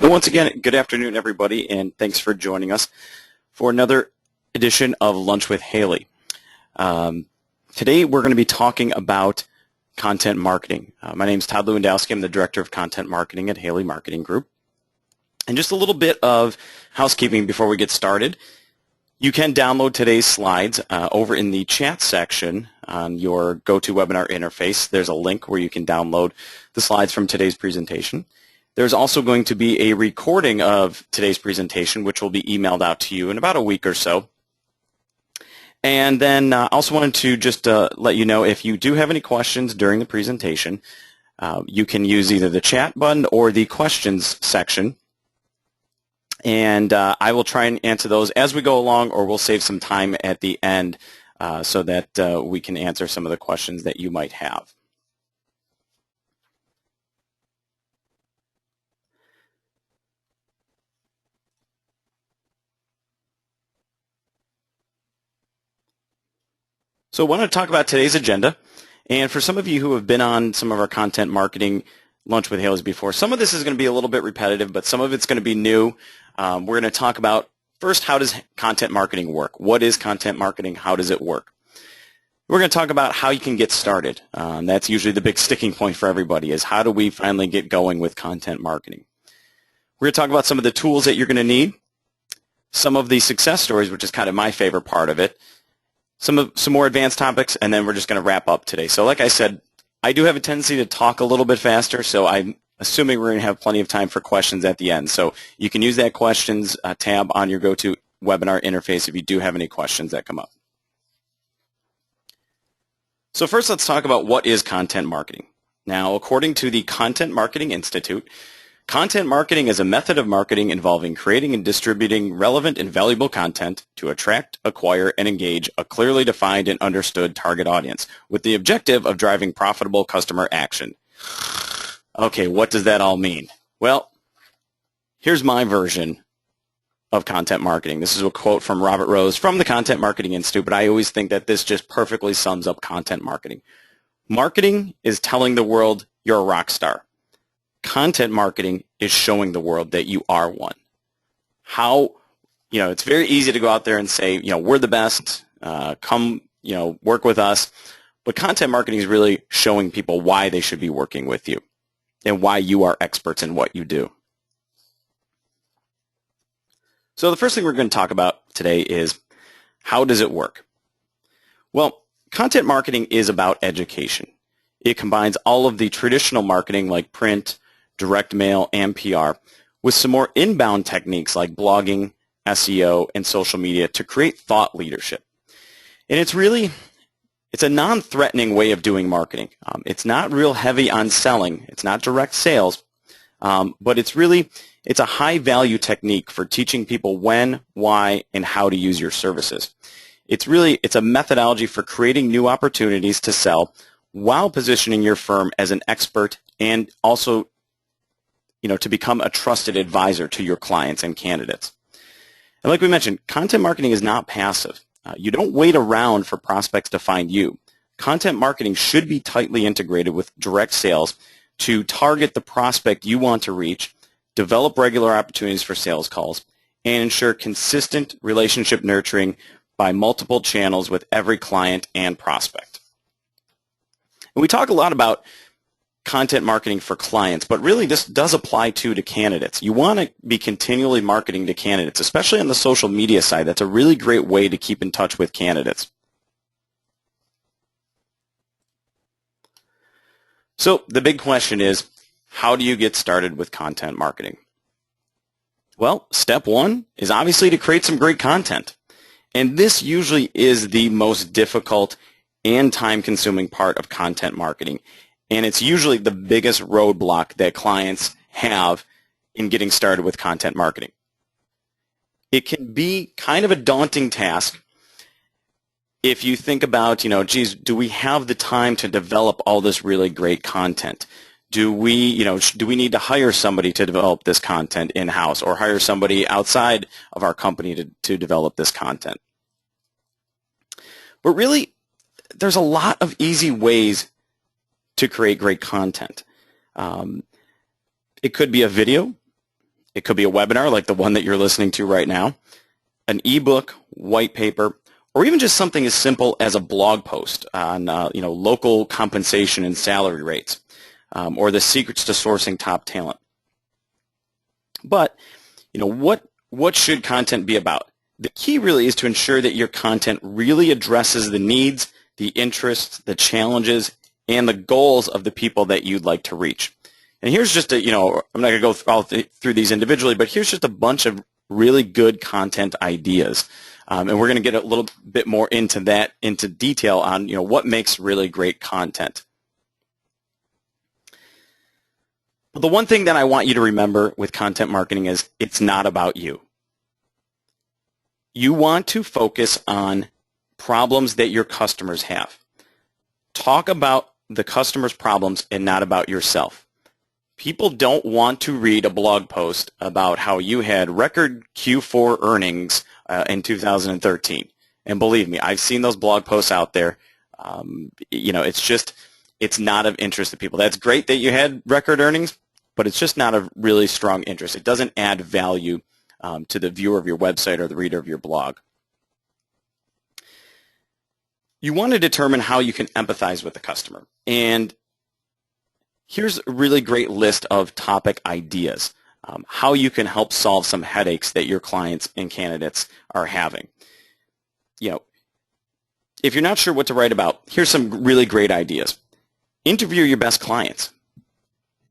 So once again, good afternoon, everybody, and thanks for joining us for another edition of Lunch with Haley. Today we're going to be talking about content marketing. My name is Todd Lewandowski. I'm the Director of Content Marketing at Haley Marketing Group. And just a little bit of housekeeping before we get started. You can download today's slides over in the chat section on your GoToWebinar interface. There's a link where you can download the slides from today's presentation. There's also going to be a recording of today's presentation, which will be emailed out to you in about a week or so. And then I also wanted to just let you know, if you do have any questions during the presentation, you can use either the chat button or the questions section. And I will try and answer those as we go along, or we'll save some time at the end so that we can answer some of the questions that you might have. So I want to talk about today's agenda. And for some of you who have been on some of our content marketing Lunch with Haley's before, some of this is going to be a little bit repetitive, but some of it's going to be new. We're going to talk about, first, how does content marketing work? What is content marketing? How does it work? We're going to talk about how you can get started. That's usually the big sticking point for everybody, is how do we finally get going with content marketing? We're going to talk about some of the tools that you're going to need, some of the success stories, which is kind of my favorite part of it, some more advanced topics, and then we're just going to wrap up today. So like I said, I do have a tendency to talk a little bit faster, so I'm assuming we're going to have plenty of time for questions at the end. So you can use that questions tab on your GoToWebinar interface if you do have any questions that come up. So first, let's talk about what is content marketing. Now, according to the Content Marketing Institute, content marketing is a method of marketing involving creating and distributing relevant and valuable content to attract, acquire, and engage a clearly defined and understood target audience with the objective of driving profitable customer action. Okay, what does that all mean? Well, here's my version of content marketing. This is a quote from Robert Rose from the Content Marketing Institute, but I always think that this just perfectly sums up content marketing. Marketing is telling the world you're a rock star. Content marketing is showing the world that you are one. How, it's very easy to go out there and say, we're the best, come, work with us. But content marketing is really showing people why they should be working with you and why you are experts in what you do. So the first thing we're going to talk about today is, how does it work? Well, content marketing is about education. It combines all of the traditional marketing like print, direct mail, and PR with some more inbound techniques like blogging, SEO, and social media to create thought leadership. And it's a non-threatening way of doing marketing. It's not real heavy on selling. It's not direct sales, but it's a high-value technique for teaching people when, why, and how to use your services. It's a methodology for creating new opportunities to sell while positioning your firm as an expert and also to become a trusted advisor to your clients and candidates. And like we mentioned, content marketing is not passive. You don't wait around for prospects to find you. Content marketing should be tightly integrated with direct sales to target the prospect you want to reach, develop regular opportunities for sales calls, and ensure consistent relationship nurturing by multiple channels with every client and prospect. And we talk a lot about content marketing for clients, but really this does apply to candidates. You want to be continually marketing to candidates, especially on the social media side. That's a really great way to keep in touch with candidates. So the big question is, how do you get started with content marketing? Well, step one is obviously to create some great content. And this usually is the most difficult and time-consuming part of content marketing. And it's usually the biggest roadblock that clients have in getting started with content marketing. It can be kind of a daunting task if you think about, geez, do we have the time to develop all this really great content? Do we need to hire somebody to develop this content in-house or hire somebody outside of our company to develop this content? But really, there's a lot of easy ways to create great content. It could be a video. It could be a webinar like the one that you're listening to right now, an ebook, white paper, or even just something as simple as a blog post on local compensation and salary rates, or the secrets to sourcing top talent. But what should content be about? The key really is to ensure that your content really addresses the needs, the interests, the challenges, and the goals of the people that you'd like to reach. And here's just I'm not going to go all through these individually, but here's just a bunch of really good content ideas. And we're going to get a little bit more into detail on what makes really great content. But the one thing that I want you to remember with content marketing is it's not about you. You want to focus on problems that your customers have. Talk about the customer's problems and not about yourself. People don't want to read a blog post about how you had record Q4 earnings in 2013. And believe me, I've seen those blog posts out there. It's not of interest to people. That's great that you had record earnings, but it's just not of really strong interest. It doesn't add value to the viewer of your website or the reader of your blog. You want to determine how you can empathize with the customer. And here's a really great list of topic ideas, how you can help solve some headaches that your clients and candidates are having. If you're not sure what to write about, here's some really great ideas. Interview your best clients.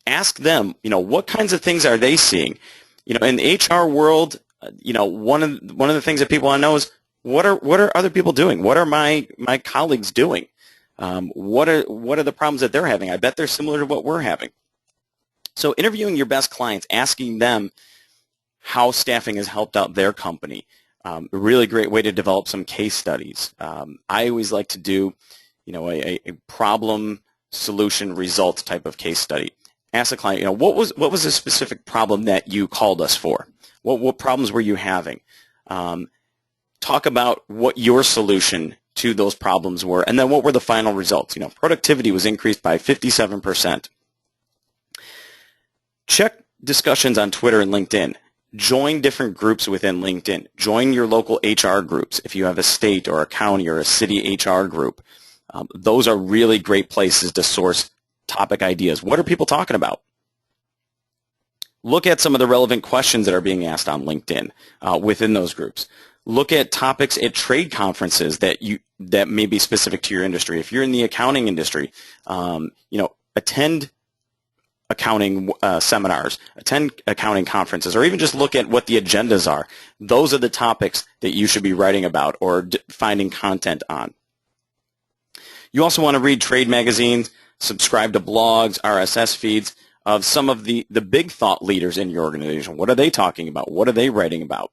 Ask them, what kinds of things are they seeing? In the HR world, one of the things that people want to know is what are other people doing? What are my colleagues doing? What are the problems that they're having? I bet they're similar to what we're having. So interviewing your best clients, asking them how staffing has helped out their company, a really great way to develop some case studies. I always like to do, a problem, solution, results type of case study. Ask the client, what was the specific problem that you called us for? What problems were you having? Talk about what your solution to those problems were, and then what were the final results? Productivity was increased by 57%. Check discussions on Twitter and LinkedIn. Join different groups within LinkedIn. Join your local HR groups if you have a state or a county or a city HR group. Those are really great places to source topic ideas. What are people talking about? Look at some of the relevant questions that are being asked on LinkedIn within those groups. Look at topics at trade conferences that may be specific to your industry. If you're in the accounting industry, attend accounting seminars, attend accounting conferences, or even just look at what the agendas are. Those are the topics that you should be writing about or finding content on. You also want to read trade magazines, subscribe to blogs, RSS feeds of some of the big thought leaders in your organization. What are they talking about? What are they writing about?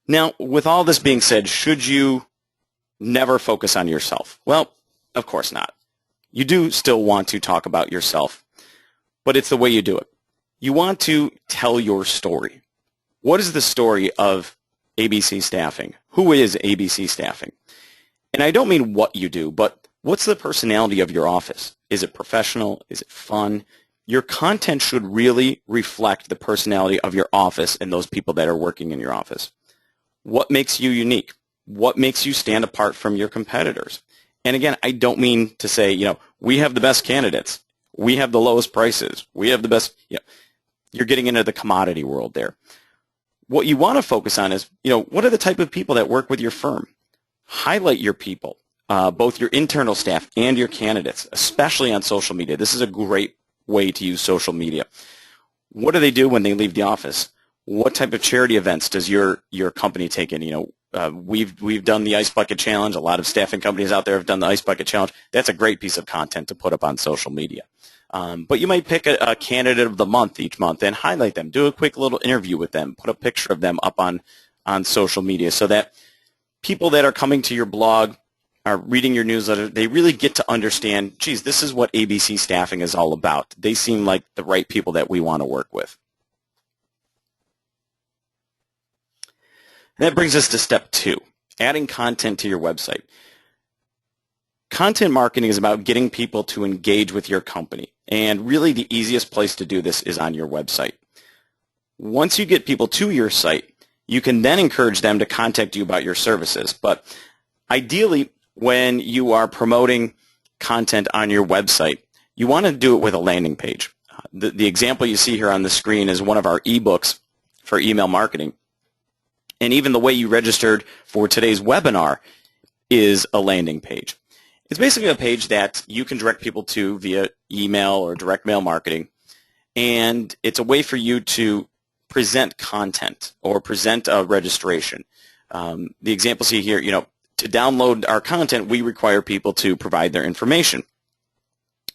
Now, with all this being said, should you never focus on yourself? Well, of course not. You do still want to talk about yourself, but it's the way you do it. You want to tell your story. What is the story of ABC Staffing? Who is ABC Staffing? And I don't mean what you do, but what's the personality of your office? Is it professional? Is it fun? Your content should really reflect the personality of your office and those people that are working in your office. What makes you unique? What makes you stand apart from your competitors? And again, I don't mean to say, we have the best candidates. We have the lowest prices. We have the best, you're getting into the commodity world there. What you want to focus on is, what are the type of people that work with your firm? Highlight your people, both your internal staff and your candidates, especially on social media. This is a great way to use social media. What do they do when they leave the office? What type of charity events does your company take in? We've done the Ice Bucket Challenge. A lot of staffing companies out there have done the Ice Bucket Challenge. That's a great piece of content to put up on social media. But you might pick a candidate of the month each month and highlight them. Do a quick little interview with them. Put a picture of them up on social media so that people that are coming to your blog, are reading your newsletter, they really get to understand, geez, this is what ABC Staffing is all about. They seem like the right people that we want to work with. And that brings us to step 2, adding content to your website. Content marketing is about getting people to engage with your company. And really the easiest place to do this is on your website. Once you get people to your site, you can then encourage them to contact you about your services. But ideally, when you are promoting content on your website, you want to do it with a landing page. The example you see here on the screen is one of our ebooks for email marketing. And even the way you registered for today's webinar is a landing page. It's basically a page that you can direct people to via email or direct mail marketing. And it's a way for you to present content or present a registration. The example see here, to download our content, we require people to provide their information.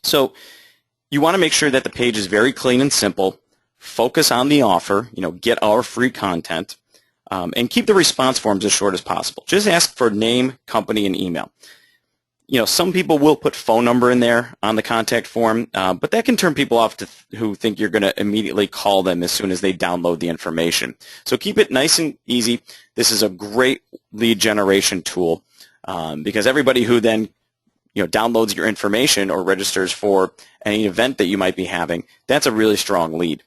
So you want to make sure that the page is very clean and simple. Focus on the offer, get our free content, and keep the response forms as short as possible. Just ask for name, company, and email. Some people will put phone number in there on the contact form, but that can turn people off who think you're going to immediately call them as soon as they download the information. So keep it nice and easy. This is a great lead generation tool because everybody who then downloads your information or registers for any event that you might be having, that's a really strong lead.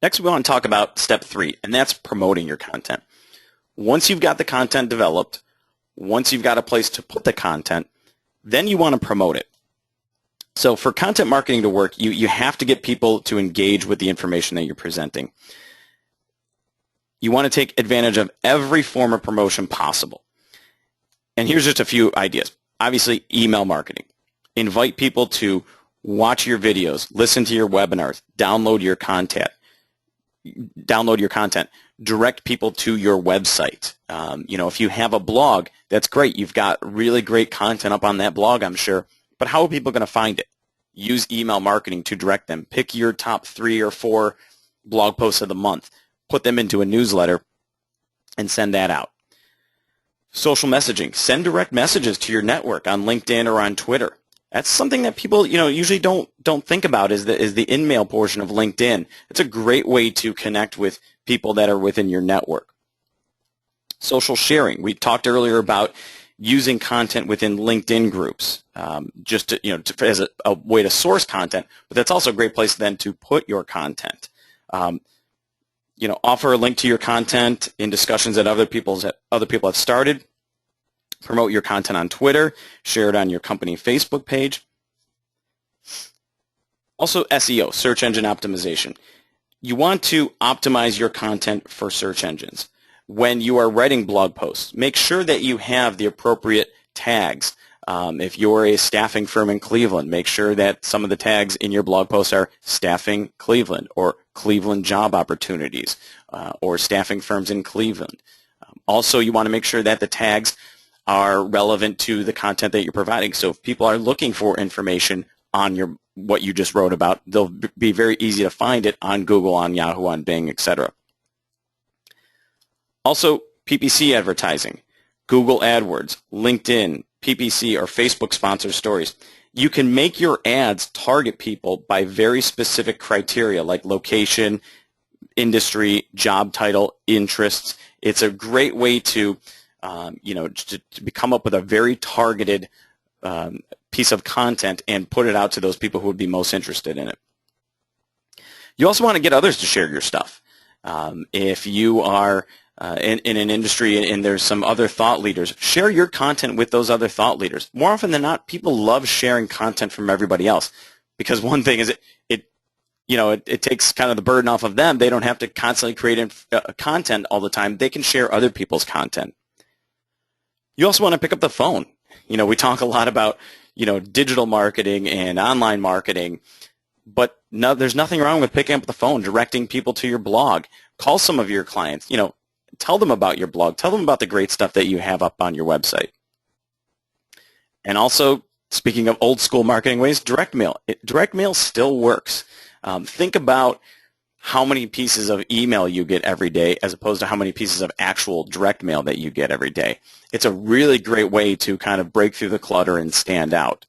Next, we want to talk about step 3, and that's promoting your content. Once you've got the content developed, once you've got a place to put the content, then you want to promote it. So for content marketing to work, you have to get people to engage with the information that you're presenting. You want to take advantage of every form of promotion possible. And here's just a few ideas. Obviously, email marketing. Invite people to watch your videos, listen to your webinars, download your content. Direct people to your website. If you have a blog, that's great. You've got really great content up on that blog, I'm sure. But how are people going to find it? Use email marketing to direct them. Pick your top 3 or 4 blog posts of the month. Put them into a newsletter and send that out. Social messaging. Send direct messages to your network on LinkedIn or on Twitter. That's something that people usually don't think about is the in-mail portion of LinkedIn. It's a great way to connect with people that are within your network. Social sharing. We talked earlier about using content within LinkedIn groups just to, as a way to source content, but that's also a great place then to put your content. Offer a link to your content in discussions that other people have started. Promote your content on Twitter. Share it on your company Facebook page. Also SEO, search engine optimization. You want to optimize your content for search engines. When you are writing blog posts, make sure that you have the appropriate tags. If you're a staffing firm in Cleveland, make sure that some of the tags in your blog posts are staffing Cleveland or Cleveland job opportunities or staffing firms in Cleveland. Also, you want to make sure that the tags are relevant to the content that you're providing. So if people are looking for information on what you just wrote about, they'll be very easy to find it on Google, on Yahoo, on Bing, etc. Also, PPC advertising, Google AdWords, LinkedIn, PPC, or Facebook sponsored stories. You can make your ads target people by very specific criteria like location, industry, job title, interests. It's a great way to come up with a very targeted piece of content and put it out to those people who would be most interested in it. You also want to get others to share your stuff. If you are in an industry and there's some other thought leaders, share your content with those other thought leaders. More often than not, people love sharing content from everybody else because one thing is it takes kind of the burden off of them. They don't have to constantly create content all the time. They can share other people's content. You also want to pick up the phone. We talk a lot about, digital marketing and online marketing, but there's nothing wrong with picking up the phone, directing people to your blog. Call some of your clients, tell them about your blog. Tell them about the great stuff that you have up on your website. And also, speaking of old school marketing ways, direct mail. Direct mail still works. Think about how many pieces of email you get every day as opposed to how many pieces of actual direct mail that you get every day. It's a really great way to kind of break through the clutter and stand out.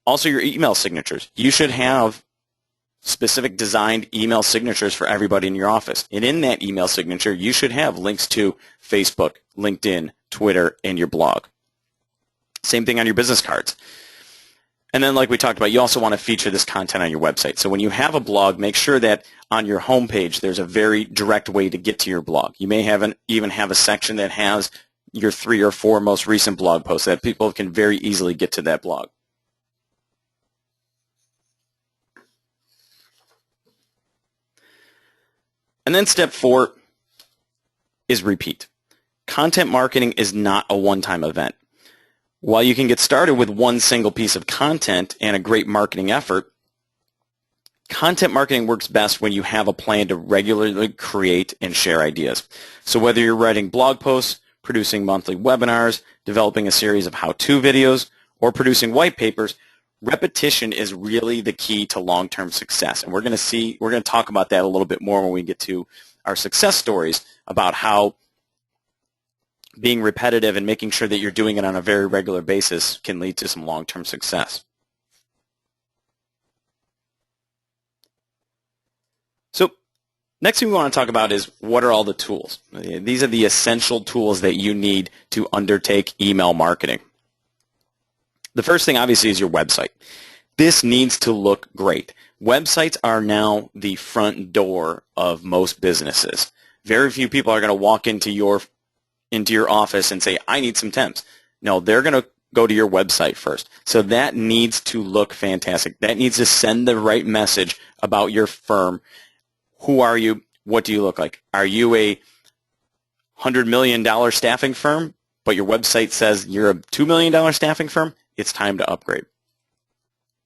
Also, your email signatures. You should have specific designed email signatures for everybody in your office. And in that email signature, you should have links to Facebook, LinkedIn, Twitter, and your blog. Same thing on your business cards. And then like we talked about, you also want to feature this content on your website. So when you have a blog, make sure that on your homepage there's a very direct way to get to your blog. You may even have a section that has your 3 or 4 most recent blog posts that people can very easily get to that blog. And then step 4 is repeat. Content marketing is not a one-time event. While you can get started with one single piece of content and a great marketing effort, content marketing works best when you have a plan to regularly create and share ideas. So whether you're writing blog posts, producing monthly webinars, developing a series of how-to videos, or producing white papers, repetition is really the key to long-term success. And we're going to talk about that a little bit more when we get to our success stories about how being repetitive and making sure that you're doing it on a very regular basis can lead to some long-term success. So next thing we want to talk about is what are all the tools? These are the essential tools that you need to undertake email marketing. The first thing obviously is your website. This needs to look great. Websites are now the front door of most businesses. Very few people are going to walk into your office and say, I need some temps. No, they're going to go to your website first. So that needs to look fantastic. That needs to send the right message about your firm. Who are you? What do you look like? Are you a $100 million staffing firm, but your website says you're a $2 million staffing firm? It's time to upgrade.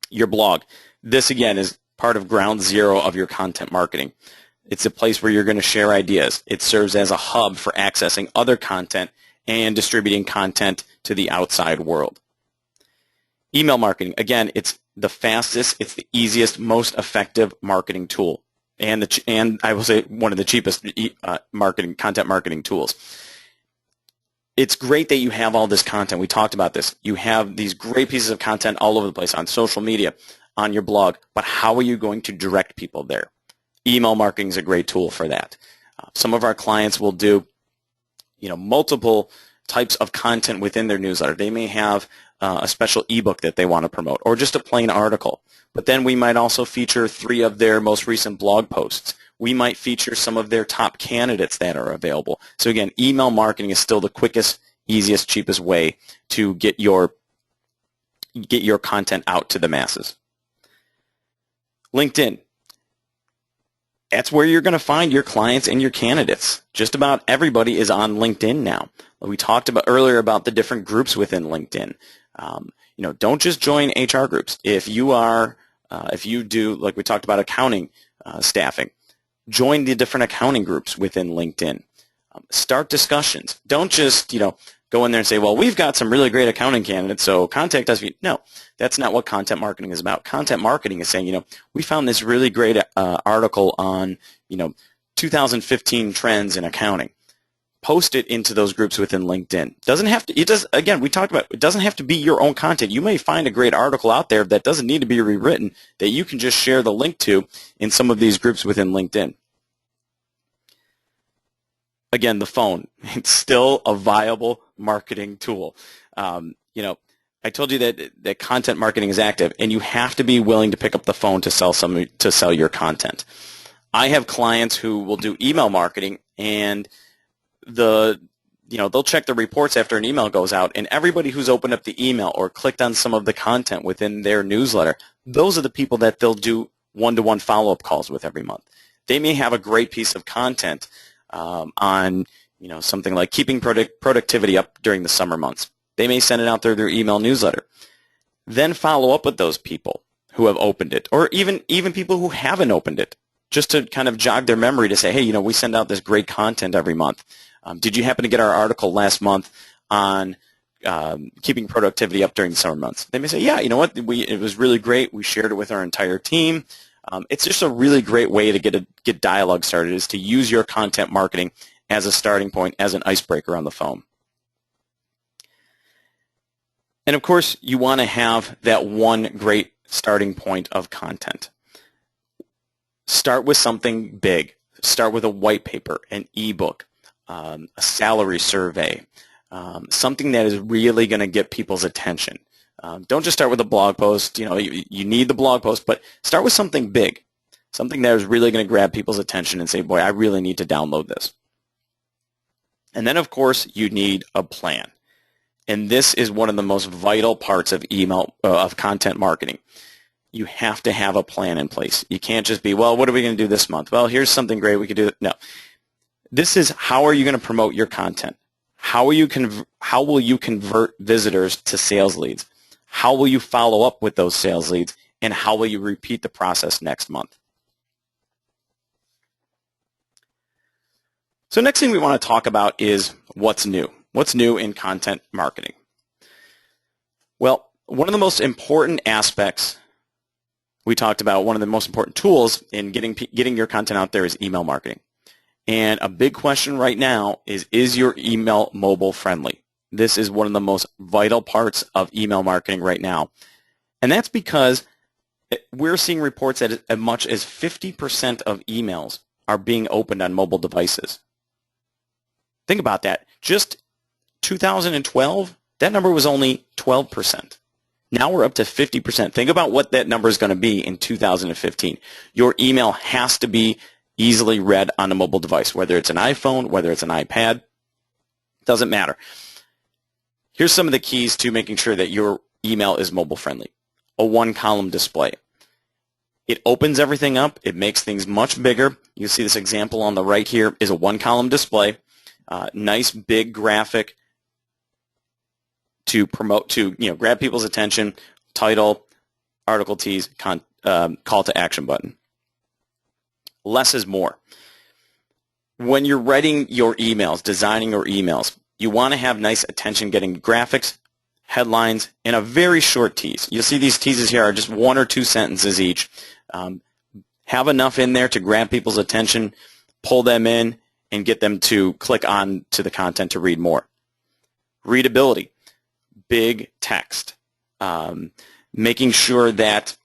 Your blog. This, again, is part of ground zero of your content marketing. It's a place where you're going to share ideas. It serves as a hub for accessing other content and distributing content to the outside world. Email marketing, again, it's the fastest, it's the easiest, most effective marketing tool, and I will say one of the cheapest content marketing tools. It's great that you have all this content. We talked about this. You have these great pieces of content all over the place on social media, on your blog, but how are you going to direct people there? Email marketing is a great tool for that. Some of our clients will do, multiple types of content within their newsletter. They may have a special ebook that they want to promote, or just a plain article. But then we might also feature 3 of their most recent blog posts. We might feature some of their top candidates that are available. So again, email marketing is still the quickest, easiest, cheapest way to get your content out to the masses. LinkedIn. That's where you're going to find your clients and your candidates. Just about everybody is on LinkedIn now. We talked about earlier about the different groups within LinkedIn. Don't just join HR groups. If you do, like we talked about, accounting staffing, join the different accounting groups within LinkedIn. Start discussions. Don't just, go in there and say, well, we've got some really great accounting candidates, so contact us. No, that's not what content marketing is about. Content marketing is saying, we found this really great article on, 2015 trends in accounting. Post it into those groups within LinkedIn. Again, we talked about, it doesn't have to be your own content. You may find a great article out there that doesn't need to be rewritten that you can just share the link to in some of these groups within LinkedIn. Again, the phone, it's still a viable marketing tool. I told you that content marketing is active, and you have to be willing to pick up the phone to sell your content. I have clients who will do email marketing, and they'll check the reports after an email goes out, and everybody who's opened up the email or clicked on some of the content within their newsletter, those are the people that they'll do one-to-one follow-up calls with every month. They may have a great piece of content on something like keeping productivity up during the summer months. They may send it out through their email newsletter. Then follow up with those people who have opened it, or even people who haven't opened it, just to kind of jog their memory to say, hey, we send out this great content every month. Did you happen to get our article last month on keeping productivity up during the summer months? They may say, yeah, it was really great. We shared it with our entire team. It's just a really great way to get dialogue started, is to use your content marketing as a starting point, as an icebreaker on the phone. And of course, you want to have that one great starting point of content. Start with something big. Start with a white paper, an ebook, a salary survey, something that is really going to get people's attention. Don't just start with a blog post. You need the blog post, but start with something big, something that is really going to grab people's attention and say, boy, I really need to download this. And then, of course, you need a plan. And this is one of the most vital parts of of content marketing. You have to have a plan in place. You can't just be, well, what are we going to do this month? Well, here's something great we could do. No. This is, how are you going to promote your content? How will you convert visitors to sales leads? How will you follow up with those sales leads? And how will you repeat the process next month? So next thing we want to talk about is what's new. What's new in content marketing? Well, one of the most important aspects we talked about, one of the most important tools in getting your content out there is email marketing. And a big question right now is your email mobile friendly? This is one of the most vital parts of email marketing right now. And that's because we're seeing reports that as much as 50% of emails are being opened on mobile devices. Think about that. Just 2012, that number was only 12%. Now we're up to 50%. Think about what that number is going to be in 2015. Your email has to be easily read on a mobile device, whether it's an iPhone, whether it's an iPad, doesn't matter. Here's some of the keys to making sure that your email is mobile friendly. A one-column display. It opens everything up. It makes things much bigger. You see this example on the right here is a one-column display. Nice big graphic to promote, to grab people's attention. Title, article tease, call to action button. Less is more. When you're writing your emails, designing your emails, you want to have nice attention-getting graphics, headlines, and a very short tease. You'll see these teases here are just 1 or 2 sentences each. Have enough in there to grab people's attention, pull them in, and get them to click on to the content to read more. Readability, big text, making sure that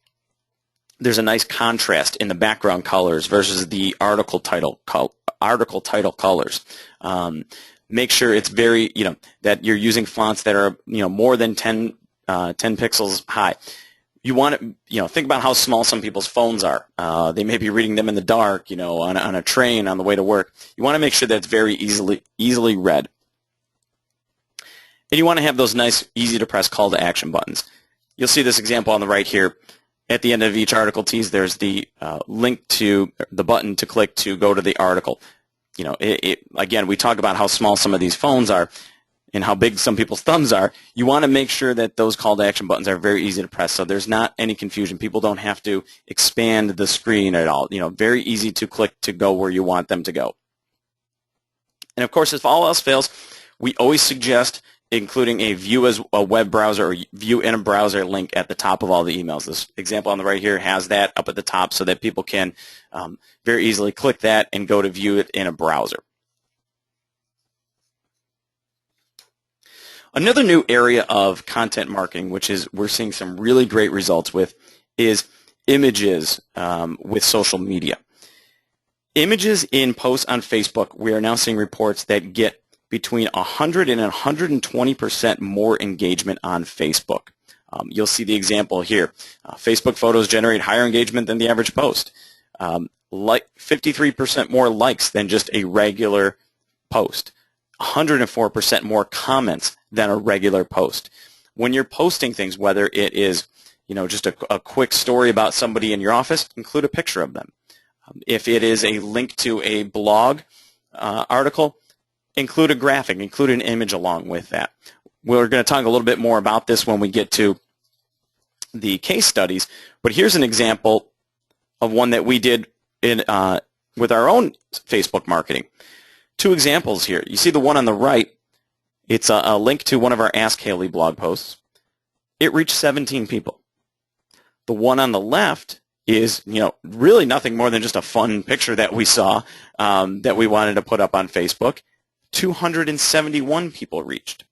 there's a nice contrast in the background colors versus the article title colors. Make sure it's very, that you're using fonts that are, more than 10 pixels high. You want to, think about how small some people's phones are. They may be reading them in the dark, on a train on the way to work. You want to make sure that it's very easily read. And you want to have those nice, easy-to-press call-to-action buttons. You'll see this example on the right here. At the end of each article tease, there's the link to the button to click to go to the article. Again, we talk about how small some of these phones are and how big some people's thumbs are. You want to make sure that those call-to-action buttons are very easy to press so there's not any confusion. People don't have to expand the screen at all. Very easy to click to go where you want them to go. And, of course, if all else fails, we always suggest including a view as a web browser or view in a browser link at the top of all the emails. This example on the right here has that up at the top so that people can very easily click that and go to view it in a browser. Another new area of content marketing, which is we're seeing some really great results with, is images with social media. Images in posts on Facebook, we are now seeing reports that get between 100 and 120% more engagement on Facebook. You'll see the example here. Facebook photos generate higher engagement than the average post. 53% more likes than just a regular post. 104% more comments than a regular post. When you're posting things, whether it is just a quick story about somebody in your office, include a picture of them. If it is a link to a blog article, include a graphic, include an image along with that. We're going to talk a little bit more about this when we get to the case studies, but here's an example of one that we did with our own Facebook marketing. 2 examples here. You see the one on the right, it's a link to one of our Ask Haley blog posts. It reached 17 people. The one on the left is, really nothing more than just a fun picture that we saw that we wanted to put up on Facebook. 271 people reached.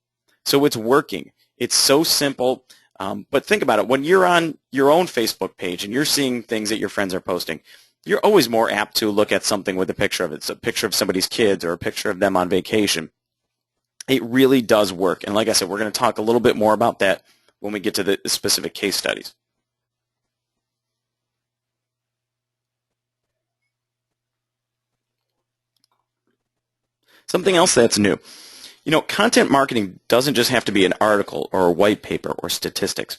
So it's working. It's so simple. But think about it. When you're on your own Facebook page and you're seeing things that your friends are posting, you're always more apt to look at something with a picture of it. It's a picture of somebody's kids or a picture of them on vacation. It really does work. And like I said, we're going to talk a little bit more about that when we get to the specific case studies. Something else that's new. Content marketing doesn't just have to be an article or a white paper or statistics.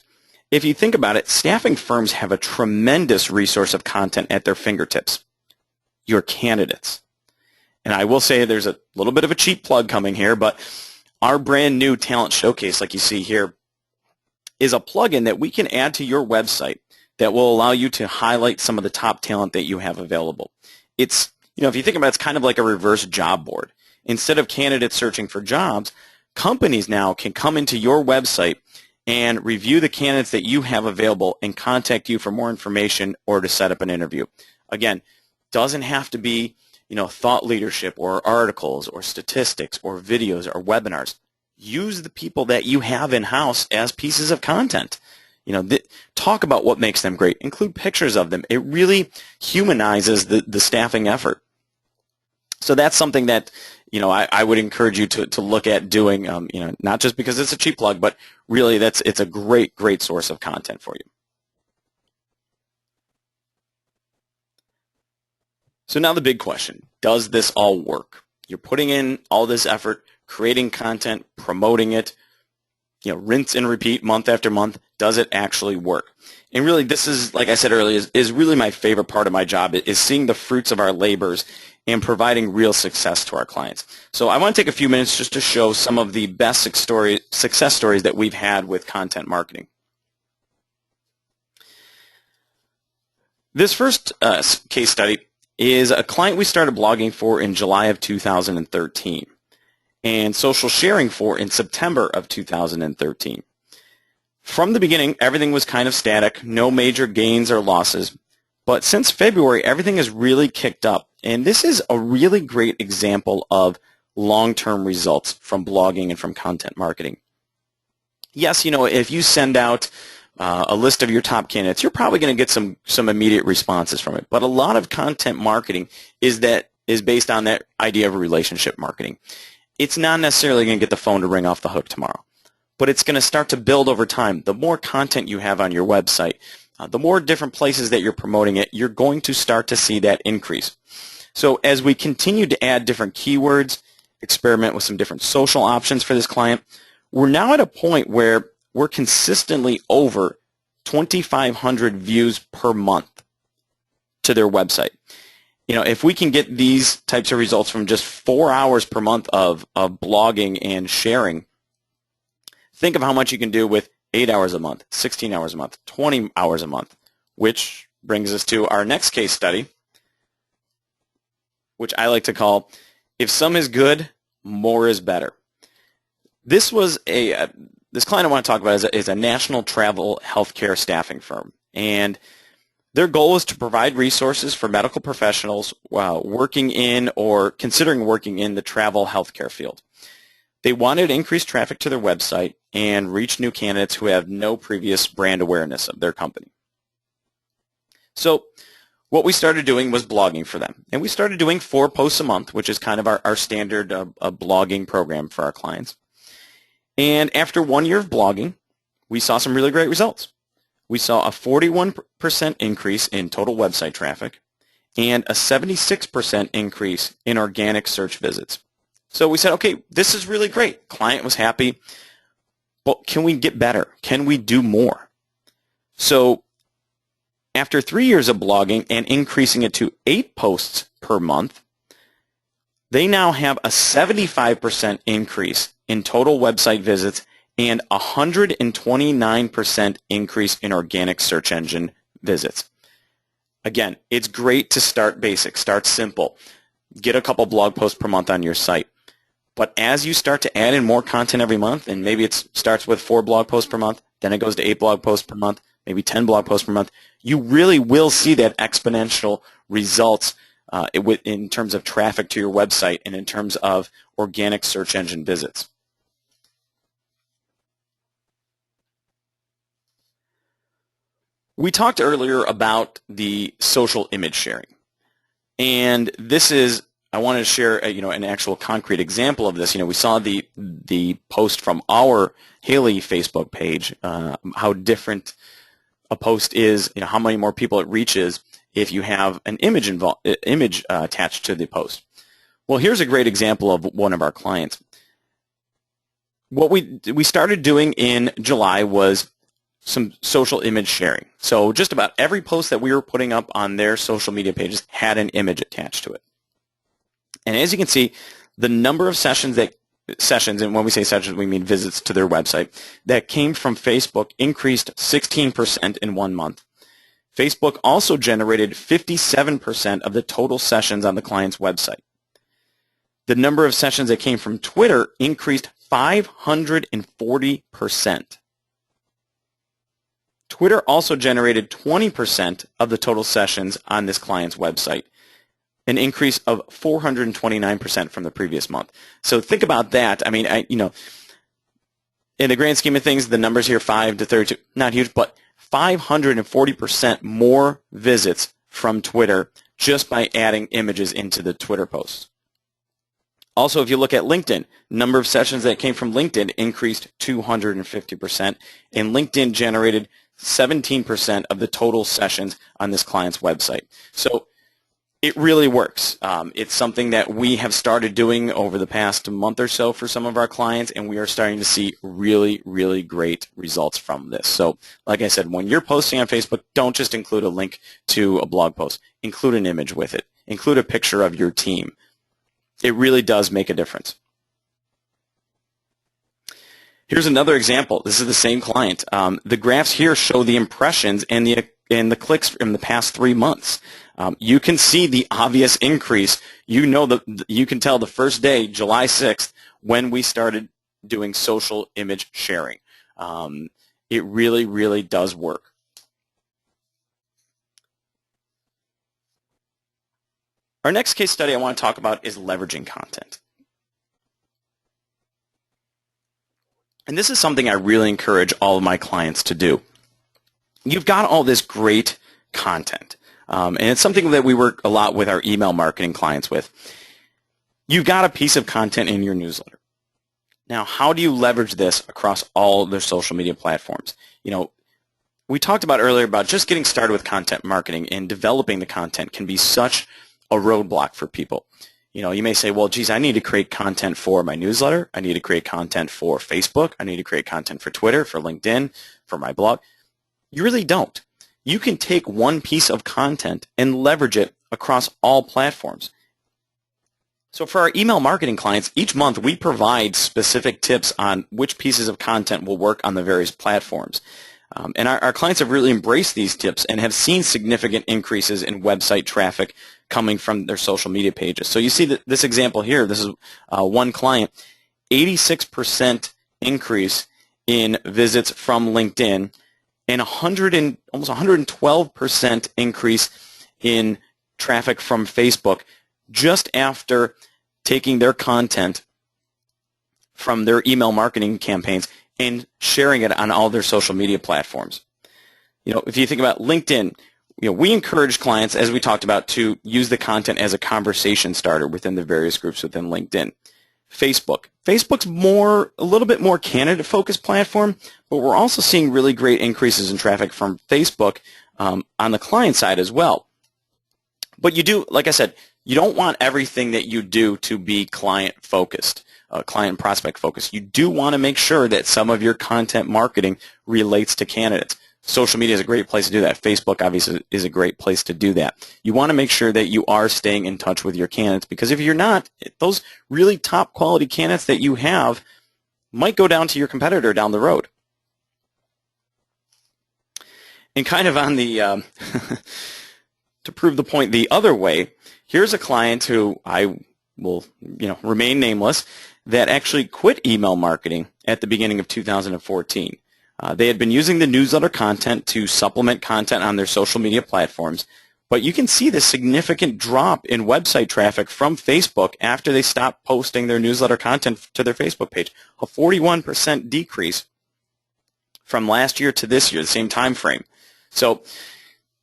If you think about it, staffing firms have a tremendous resource of content at their fingertips. Your candidates. And I will say there's a little bit of a cheap plug coming here, but our brand new talent showcase, like you see here, is a plugin that we can add to your website that will allow you to highlight some of the top talent that you have available. It's, if you think about it, it's kind of like a reverse job board. Instead of candidates searching for jobs, companies now can come into your website and review the candidates that you have available and contact you for more information or to set up an interview. Again, doesn't have to be, thought leadership or articles or statistics or videos or webinars. Use the people that you have in-house as pieces of content. Talk about what makes them great. Include pictures of them. It really humanizes the staffing effort. So that's something that, I would encourage you to look at doing, not just because it's a cheap plug, but really it's a great, great source of content for you. So now the big question, does this all work? You're putting in all this effort, creating content, promoting it, rinse and repeat month after month. Does it actually work? And really, this is, like I said earlier, is really my favorite part of my job, is seeing the fruits of our labors and providing real success to our clients. So I want to take a few minutes just to show some of the best success stories that we've had with content marketing. This first case study is a client we started blogging for in July of 2013 and social sharing for in September of 2013. From the beginning, everything was kind of static, no major gains or losses. But since February, everything has really kicked up. And this is a really great example of long-term results from blogging and from content marketing. Yes, if you send out a list of your top candidates, you're probably going to get some immediate responses from it. But a lot of content marketing is based on that idea of relationship marketing. It's not necessarily going to get the phone to ring off the hook tomorrow, but it's going to start to build over time. The more content you have on your website, the more different places that you're promoting it, you're going to start to see that increase. So as we continue to add different keywords, experiment with some different social options for this client, we're now at a point where we're consistently over 2,500 views per month to their website. If we can get these types of results from just 4 hours per month of blogging and sharing, think of how much you can do with 8 hours a month, 16 hours a month, 20 hours a month, which brings us to our next case study, which I like to call, if some is good, more is better. This client I want to talk about is a national travel healthcare staffing firm, and their goal is to provide resources for medical professionals working in or considering working in the travel healthcare field. They wanted to increase traffic to their website and reach new candidates who have no previous brand awareness of their company. So what we started doing was blogging for them. And we started doing 4 posts a month, which is kind of our standard blogging program for our clients. And after 1 year of blogging, we saw some really great results. We saw a 41% increase in total website traffic and a 76% increase in organic search visits. So we said, okay, this is really great. Client was happy, but can we get better? Can we do more? So after 3 years of blogging and increasing it to 8 posts per month, they now have a 75% increase in total website visits and 129% increase in organic search engine visits. Again, it's great to start basic, start simple, get a couple blog posts per month on your site. But as you start to add in more content every month, and maybe it starts with 4 blog posts per month, then it goes to 8 blog posts per month, maybe 10 blog posts per month, you really will see that exponential results in terms of traffic to your website and in terms of organic search engine visits. We talked earlier about the social image sharing, and this is I wanted to share an actual concrete example of this. We saw the post from our Haley Facebook page, how different a post is, how many more people it reaches if you have an image attached to the post. Well, here's a great example of one of our clients. What we started doing in July was some social image sharing. So just about every post that we were putting up on their social media pages had an image attached to it. And as you can see, the number of sessions, and when we say sessions, we mean visits to their website, that came from Facebook increased 16% in 1 month. Facebook also generated 57% of the total sessions on the client's website. The number of sessions that came from Twitter increased 540%. Twitter also generated 20% of the total sessions on this client's website, an increase of 429% from the previous month. So think about that. I mean, in the grand scheme of things, the numbers here, 5 to 32, not huge, but 540% more visits from Twitter just by adding images into the Twitter posts. Also, if you look at LinkedIn, number of sessions that came from LinkedIn increased 250%, and LinkedIn generated 17% of the total sessions on this client's website. So it really works. It's something that we have started doing over the past month or so for some of our clients, and we are starting to see really, really great results from this. So like I said, when you're posting on Facebook, don't just include a link to a blog post. Include an image with it. Include a picture of your team. It really does make a difference. Here's another example. This is the same client. The graphs here show the impressions and the clicks in the past 3 months. You can see the obvious increase. You can tell the first day, July 6th, when we started doing social image sharing. It really, really does work. Our next case study I want to talk about is leveraging content. And this is something I really encourage all of my clients to do. You've got all this great content, and it's something that we work a lot with our email marketing clients with. You've got a piece of content in your newsletter. Now, how do you leverage this across all of their social media platforms? We talked about earlier about just getting started with content marketing, and developing the content can be such a roadblock for people. You may say, well, geez, I need to create content for my newsletter. I need to create content for Facebook. I need to create content for Twitter, for LinkedIn, for my blog. You really don't. You can take one piece of content and leverage it across all platforms. So for our email marketing clients, each month we provide specific tips on which pieces of content will work on the various platforms. And our clients have really embraced these tips and have seen significant increases in website traffic coming from their social media pages. So you see that this example here, this is one client, 86% increase in visits from LinkedIn, and almost 112% increase in traffic from Facebook just after taking their content from their email marketing campaigns and sharing it on all their social media platforms. If you think about LinkedIn, we encourage clients, as we talked about, to use the content as a conversation starter within the various groups within LinkedIn. Facebook's a little bit more candidate-focused platform, but we're also seeing really great increases in traffic from Facebook on the client side as well. But like I said, you don't want everything that you do to be client-focused. Client and prospect focus. You do want to make sure that some of your content marketing relates to candidates. Social media is a great place to do that. Facebook obviously is a great place to do that. You want to make sure that you are staying in touch with your candidates, because if you're not, those really top quality candidates that you have might go down to your competitor down the road. And kind of on the, to prove the point the other way, here's a client who I will remain nameless, that actually quit email marketing at the beginning of 2014. They had been using the newsletter content to supplement content on their social media platforms, but you can see the significant drop in website traffic from Facebook after they stopped posting their newsletter content to their Facebook page. A 41% decrease from last year to this year, the same time frame. So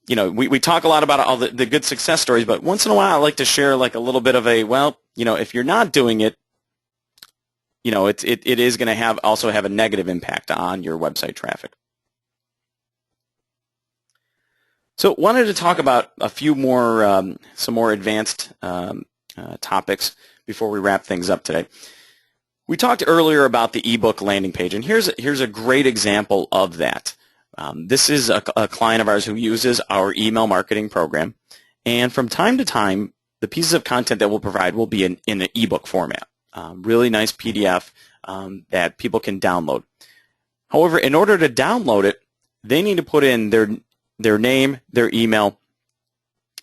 we talk a lot about all the good success stories, but once in a while I like to share like a little bit of a, well, if you're not doing it, it is going to also have a negative impact on your website traffic. So wanted to talk about a few more, some more advanced topics before we wrap things up today. We talked earlier about the ebook landing page, and here's a great example of that. This is a client of ours who uses our email marketing program, and from time to time, the pieces of content that we'll provide will be in an ebook format. Really nice PDF that people can download. However, in order to download it, they need to put in their name, their email.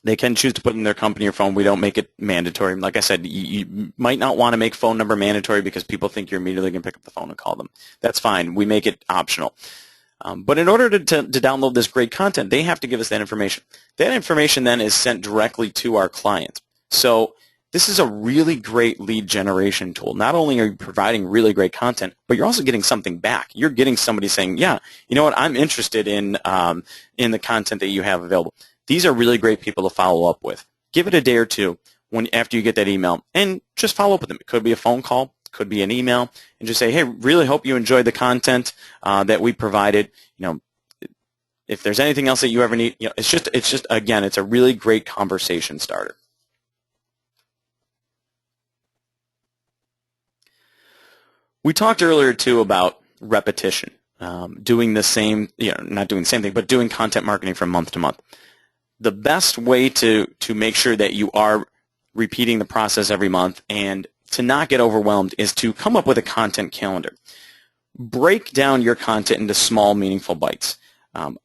They can choose to put in their company or phone. We don't make it mandatory. Like I said, you might not want to make phone number mandatory because people think you're immediately going to pick up the phone and call them. That's fine. We make it optional. But in order to download this great content, they have to give us that information. That information then is sent directly to our client. So this is a really great lead generation tool. Not only are you providing really great content, but you're also getting something back. You're getting somebody saying, yeah, you know what, I'm interested in the content that you have available. These are really great people to follow up with. Give it a day or two after you get that email, and just follow up with them. It could be a phone call, it could be an email, and just say, hey, really hope you enjoyed the content that we provided. If there's anything else that you ever need, it's just again, it's a really great conversation starter. We talked earlier too about repetition, doing the same, not doing the same thing, but doing content marketing from month to month. The best way to make sure that you are repeating the process every month and to not get overwhelmed is to come up with a content calendar. Break down your content into small, meaningful bites.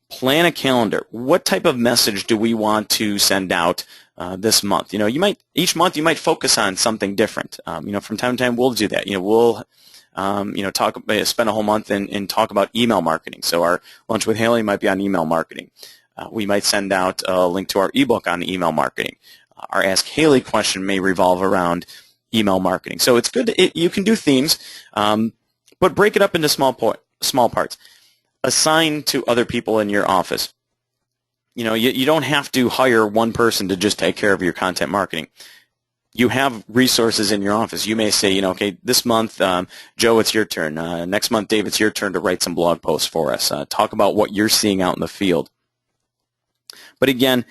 Plan a calendar. What type of message do we want to send out this month? Each month you might focus on something different. From time to time we'll do that. We'll spend a whole month and talk about email marketing. So our Lunch with Haley might be on email marketing. We might send out a link to our ebook on email marketing. Our Ask Haley question may revolve around email marketing. So it's good. You can do themes, but break it up into small parts. Assign to other people in your office. You don't have to hire one person to just take care of your content marketing. You have resources in your office. You may say, okay, this month, Joe, it's your turn. Next month, Dave, it's your turn to write some blog posts for us. Talk about what you're seeing out in the field. But again,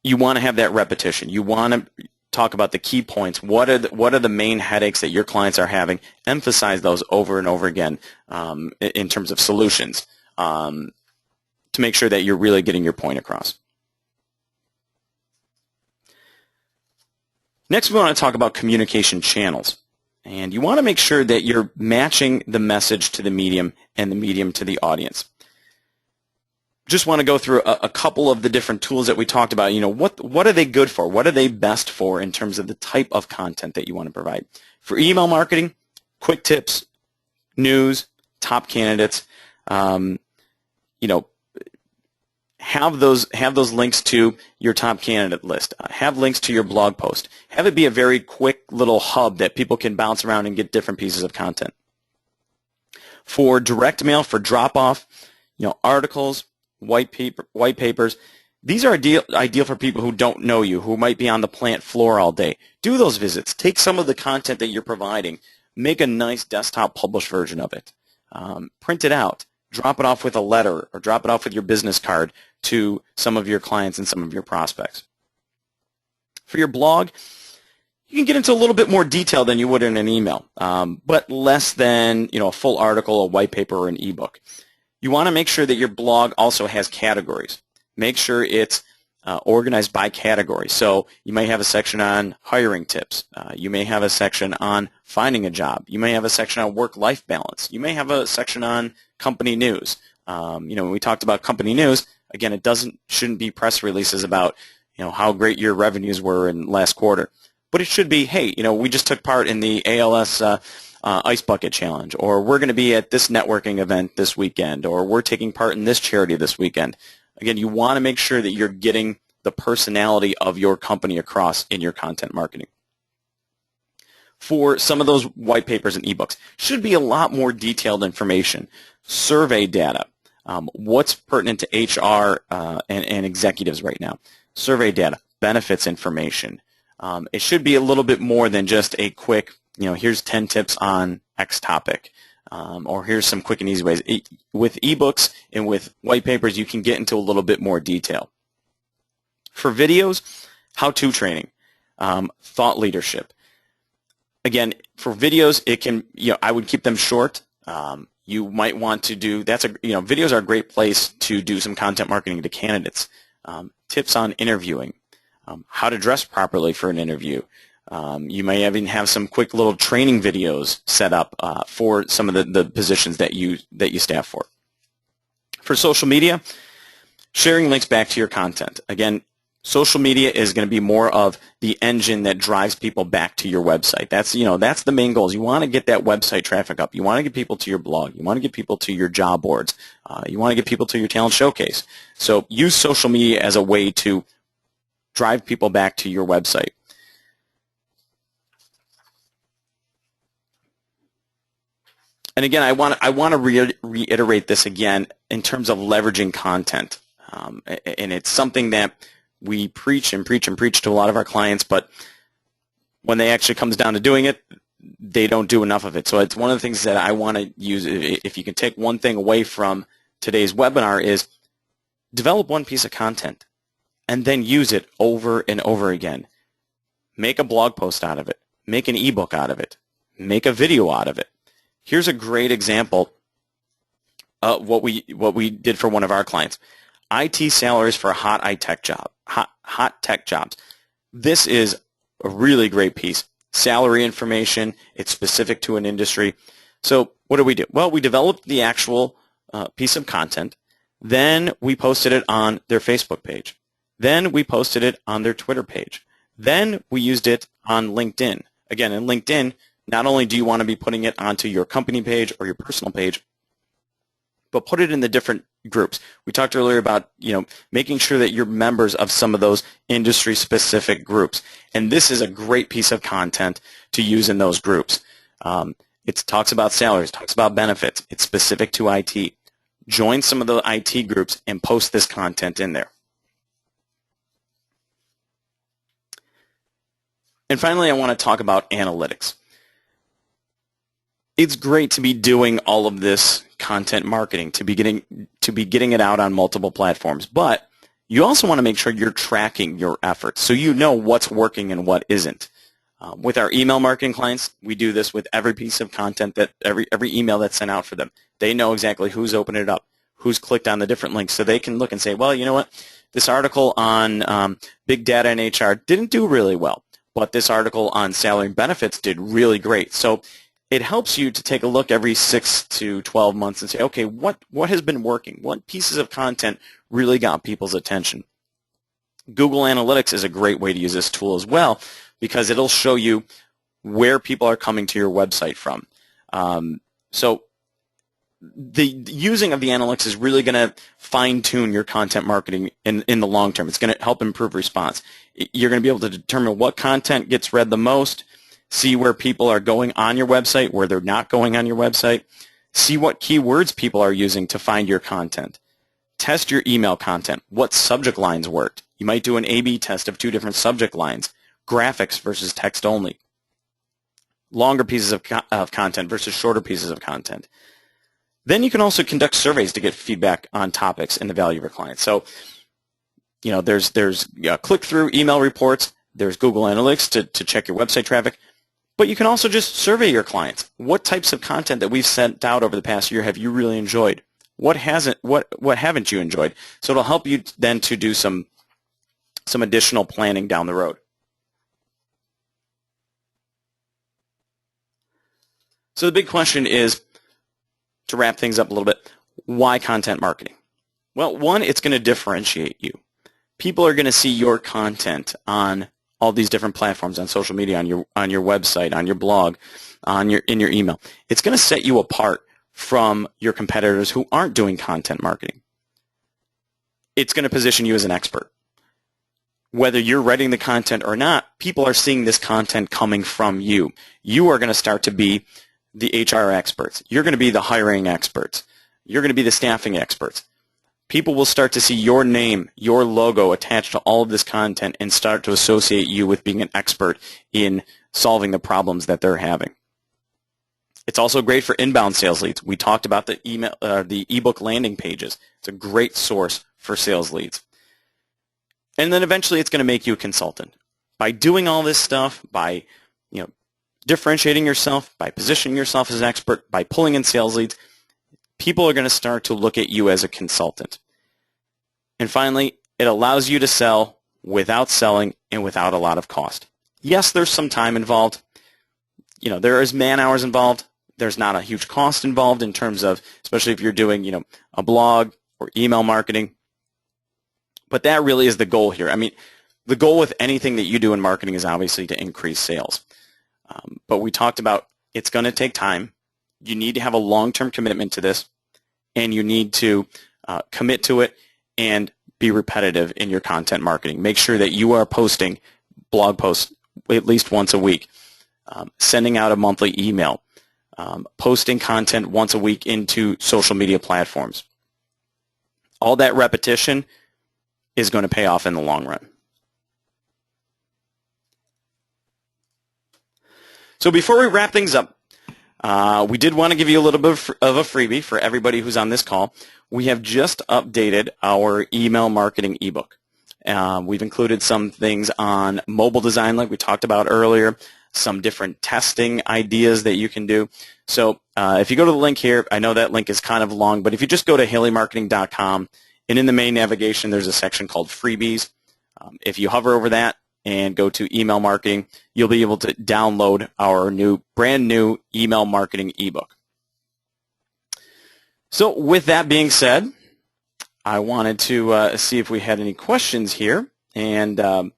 you want to have that repetition. You want to talk about the key points. What are the main headaches that your clients are having? Emphasize those over and over again in terms of solutions to make sure that you're really getting your point across. Next, we want to talk about communication channels. And you want to make sure that you're matching the message to the medium and the medium to the audience. Just want to go through a couple of the different tools that we talked about. What are they good for? What are they best for in terms of the type of content that you want to provide? For email marketing, quick tips, news, top candidates. Have those links to your top candidate list. Have links to your blog post. Have it be a very quick little hub that people can bounce around and get different pieces of content. For direct mail, for drop-off, articles, white papers, these are ideal for people who don't know you, who might be on the plant floor all day. Do those visits. Take some of the content that you're providing. Make a nice desktop published version of it. Print it out. Drop it off with a letter or drop it off with your business card to some of your clients and some of your prospects. For your blog, you can get into a little bit more detail than you would in an email, but less than a full article, a white paper, or an ebook. You want to make sure that your blog also has categories. Make sure it's organized by category. So you may have a section on hiring tips. You may have a section on finding a job. You may have a section on work-life balance. You may have a section on company news. When we talked about company news, again, it shouldn't be press releases about how great your revenues were in last quarter, but it should be, hey, we just took part in the ALS Ice Bucket Challenge, or we're going to be at this networking event this weekend, or we're taking part in this charity this weekend. Again, you want to make sure that you're getting the personality of your company across in your content marketing. For some of those white papers and ebooks, should be a lot more detailed information, survey data, what's pertinent to HR and executives right now, survey data, benefits information. It should be a little bit more than just a quick, here's 10 tips on X topic, or here's some quick and easy ways. With ebooks and with white papers, you can get into a little bit more detail. For videos, how-to training, thought leadership. Again, for videos, it can, I would keep them short. You might want to do, videos are a great place to do some content marketing to candidates. Tips on interviewing, how to dress properly for an interview. You may even have some quick little training videos set up for some of the positions that you staff for. For social media, sharing links back to your content. Again, social media is going to be more of the engine that drives people back to your website. That's the main goals. You want to get that website traffic up. You want to get people to your blog. You want to get people to your job boards. You want to get people to your talent showcase. So use social media as a way to drive people back to your website. And again, I want to reiterate this again in terms of leveraging content. And it's something that we preach and preach and preach to a lot of our clients, but when they actually comes down to doing it, they don't do enough of it. So it's one of the things that I want to use. If you can take one thing away from today's webinar, is develop one piece of content and then use it over and over again. Make a blog post out of it. Make an ebook out of it. Make a video out of it. Here's a great example of what we did for one of our clients. IT salaries for hot tech jobs. This is a really great piece. Salary information. It's specific to an industry. So what do we do? Well, we developed the actual piece of content. Then we posted it on their Facebook page. Then we posted it on their Twitter page. Then we used it on LinkedIn. Again, in LinkedIn, not only do you want to be putting it onto your company page or your personal page, but put it in the different groups. We talked earlier about, making sure that you're members of some of those industry-specific groups. And this is a great piece of content to use in those groups. It talks about salaries, talks about benefits. It's specific to IT. Join some of the IT groups and post this content in there. And finally, I want to talk about analytics. It's great to be doing all of this content marketing, to be getting it out on multiple platforms, but you also want to make sure you're tracking your efforts so you know what's working and what isn't. With our email marketing clients, we do this with every piece of content, that every email that's sent out for them. They know exactly who's opened it up, who's clicked on the different links, so they can look and say, well, you know what, this article on big data and HR didn't do really well, but this article on salary and benefits did really great. So it helps you to take a look every 6 to 12 months and say, okay, what has been working? What pieces of content really got people's attention? Google Analytics is a great way to use this tool as well, because it'll show you where people are coming to your website from. So the using of the analytics is really going to fine-tune your content marketing in the long term. It's going to help improve response. You're going to be able to determine what content gets read the most, see where people are going on your website, where they're not going on your website, see what keywords people are using to find your content. Test your email content. What subject lines worked? You might do an A/B test of 2 different subject lines, graphics versus text only, longer pieces of content versus shorter pieces of content. Then you can also conduct surveys to get feedback on topics and the value of your clients. So, there's click-through email reports, there's Google Analytics to check your website traffic, but you can also just survey your clients. What types of content that we've sent out over the past year have you really enjoyed? What haven't you enjoyed? So it'll help you then to do some additional planning down the road. So the big question is, to wrap things up a little bit, why content marketing? Well, one, it's going to differentiate you. People are going to see your content on all these different platforms, on social media, on your website, on your blog, in your email. It's going to set you apart from your competitors who aren't doing content marketing. It's going to position you as an expert. Whether you're writing the content or not, people are seeing this content coming from you. You are going to start to be the HR experts. You're going to be the hiring experts. You're going to be the staffing experts. People will start to see your name, your logo attached to all of this content and start to associate you with being an expert in solving the problems that they're having. It's also great for inbound sales leads. We talked about the ebook landing pages. It's a great source for sales leads. And then eventually it's going to make you a consultant. By doing all this stuff, by differentiating yourself, by positioning yourself as an expert, by pulling in sales leads, people are going to start to look at you as a consultant. And finally, it allows you to sell without selling and without a lot of cost. Yes, there's some time involved. There is man hours involved. There's not a huge cost involved in terms of, especially if you're doing, a blog or email marketing. But that really is the goal here. I mean, the goal with anything that you do in marketing is obviously to increase sales. But we talked about it's going to take time. You need to have a long-term commitment to this, and you need to commit to it and be repetitive in your content marketing. Make sure that you are posting blog posts at least once a week, sending out a monthly email, posting content once a week into social media platforms. All that repetition is going to pay off in the long run. So before we wrap things up, we did want to give you a little bit of a freebie for everybody who's on this call. We have just updated our email marketing ebook. We've included some things on mobile design like we talked about earlier, some different testing ideas that you can do. So if you go to the link here, I know that link is kind of long, but if you just go to haleymarketing.com, and in the main navigation there's a section called freebies. If you hover over that and go to email marketing, you'll be able to download our brand new email marketing ebook. So with that being said, I wanted to see if we had any questions here. And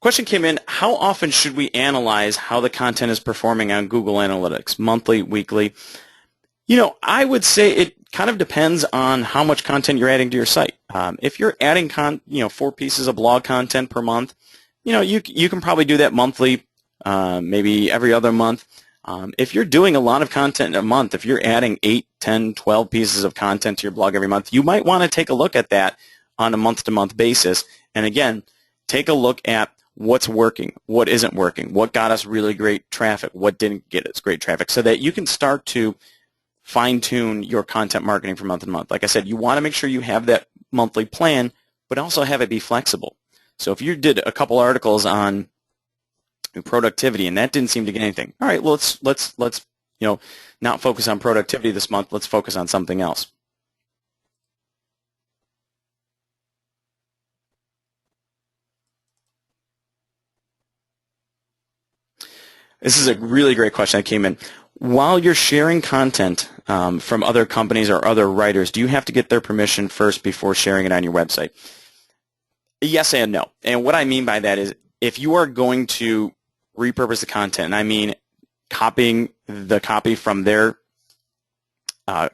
question came in, how often should we analyze how the content is performing on Google Analytics? Monthly, weekly? I would say it kind of depends on how much content you're adding to your site. If you're adding 4 pieces of blog content per month, you can probably do that monthly, maybe every other month. If you're doing a lot of content a month, if you're adding 8, 10, 12 pieces of content to your blog every month, you might want to take a look at that on a month-to-month basis. And again, take a look at what's working, what isn't working, what got us really great traffic, what didn't get us great traffic, so that you can start to fine-tune your content marketing from month to month. Like I said, you want to make sure you have that monthly plan, but also have it be flexible. So if you did a couple articles on productivity and that didn't seem to get anything, all right, well, let's not focus on productivity this month. Let's focus on something else. This is a really great question that came in. While you're sharing content from other companies or other writers, do you have to get their permission first before sharing it on your website? Yes and no. And what I mean by that is if you are going to repurpose the content, and I mean copying the copy from their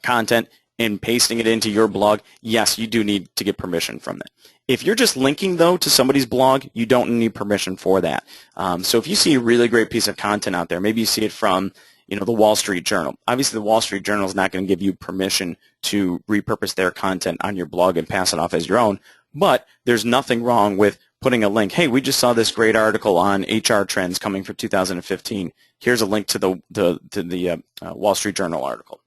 content and pasting it into your blog, yes, you do need to get permission from them. If you're just linking, though, to somebody's blog, you don't need permission for that. So if you see a really great piece of content out there, maybe you see it from the Wall Street Journal. Obviously, the Wall Street Journal is not going to give you permission to repurpose their content on your blog and pass it off as your own, but there's nothing wrong with putting a link. Hey, we just saw this great article on HR trends coming for 2015. Here's a link to the Wall Street Journal article.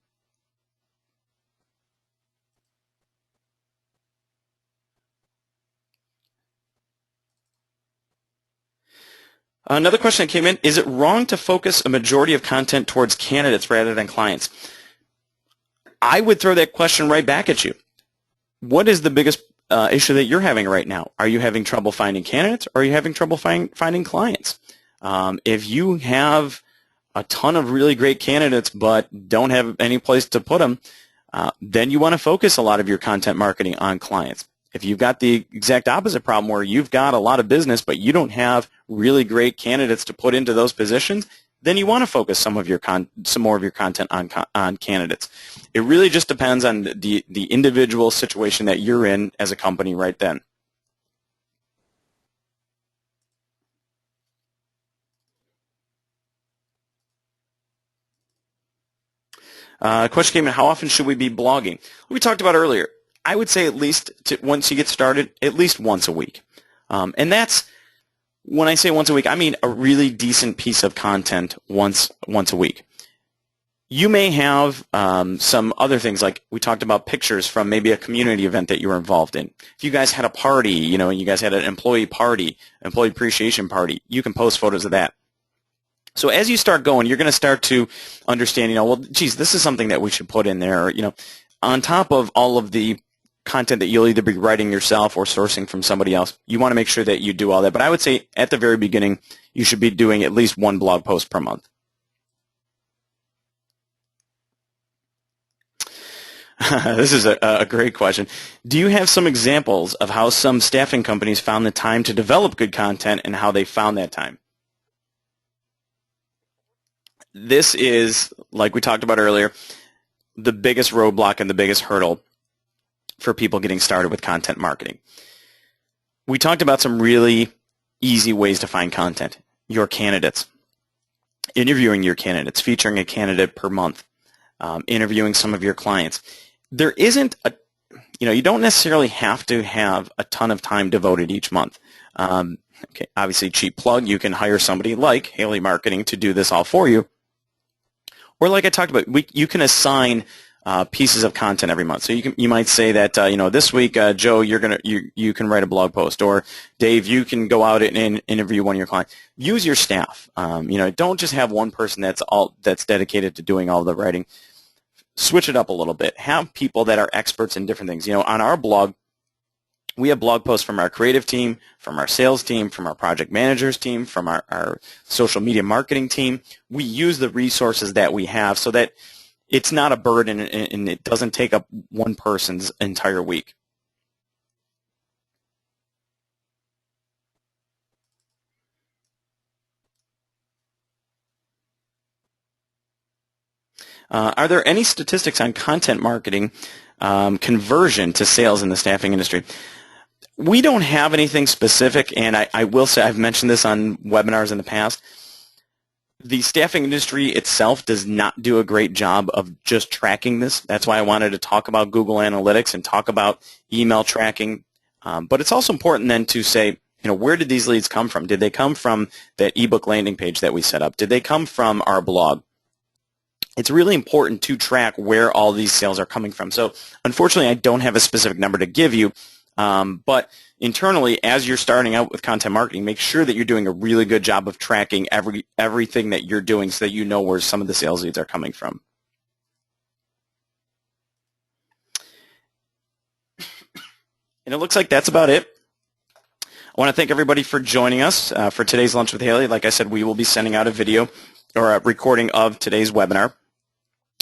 Another question that came in, is it wrong to focus a majority of content towards candidates rather than clients? I would throw that question right back at you. What is the biggest issue that you're having right now? Are you having trouble finding candidates, or are you having trouble finding clients? If you have a ton of really great candidates but don't have any place to put them, then you want to focus a lot of your content marketing on clients. If you've got the exact opposite problem where you've got a lot of business but you don't have really great candidates to put into those positions, then you want to focus some more of your content on candidates. It really just depends on the individual situation that you're in as a company right then. Question came in, how often should we be blogging? We talked about earlier. I would say at least, once you get started, at least once a week. And that's, when I say once a week, I mean a really decent piece of content once a week. You may have some other things, like we talked about pictures from maybe a community event that you were involved in. If you guys had a party, you guys had an employee party, employee appreciation party, you can post photos of that. So as you start going, you're going to start to understand, well, geez, this is something that we should put in there. On top of all of the content that you'll either be writing yourself or sourcing from somebody else, you want to make sure that you do all that. But I would say at the very beginning, you should be doing at least one blog post per month. This is a great question. Do you have some examples of how some staffing companies found the time to develop good content and how they found that time? This is, like we talked about earlier, the biggest roadblock and the biggest hurdle for people getting started with content marketing. We talked about some really easy ways to find content. Your candidates, interviewing your candidates, featuring a candidate per month, interviewing some of your clients. There isn't you don't necessarily have to have a ton of time devoted each month. Okay, obviously, cheap plug, you can hire somebody like Haley Marketing to do this all for you. Or like I talked about, you can assign pieces of content every month. So you might say that this week, Joe, you can write a blog post, or Dave, you can go out and interview one of your clients. Use your staff. Don't just have one person that's dedicated to doing all the writing. Switch it up a little bit. Have people that are experts in different things. On our blog, we have blog posts from our creative team, from our sales team, from our project managers team, from our social media marketing team. We use the resources that we have so that it's not a burden and it doesn't take up one person's entire week. Are there any statistics on content marketing conversion to sales in the staffing industry? We don't have anything specific, and I will say, I've mentioned this on webinars in the past. The staffing industry itself does not do a great job of just tracking this. That's why I wanted to talk about Google Analytics and talk about email tracking. But it's also important then to say, where did these leads come from? Did they come from that ebook landing page that we set up? Did they come from our blog? It's really important to track where all these sales are coming from. So unfortunately, I don't have a specific number to give you. But internally, as you're starting out with content marketing, make sure that you're doing a really good job of tracking everything that you're doing so that you know where some of the sales leads are coming from. And it looks like that's about it. I want to thank everybody for joining us for today's Lunch with Haley. Like I said, we will be sending out a video or a recording of today's webinar.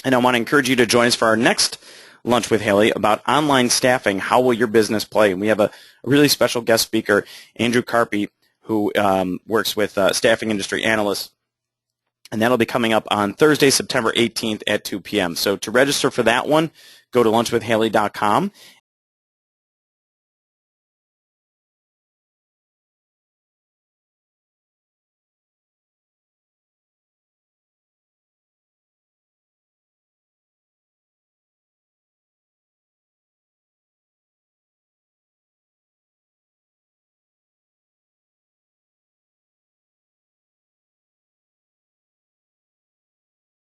And I want to encourage you to join us for our next Lunch with Haley about online staffing. How will your business play? And we have a really special guest speaker, Andrew Carpy, who works with staffing industry analysts. And that'll be coming up on Thursday, September 18th at 2 p.m. So to register for that one, go to lunchwithhaley.com.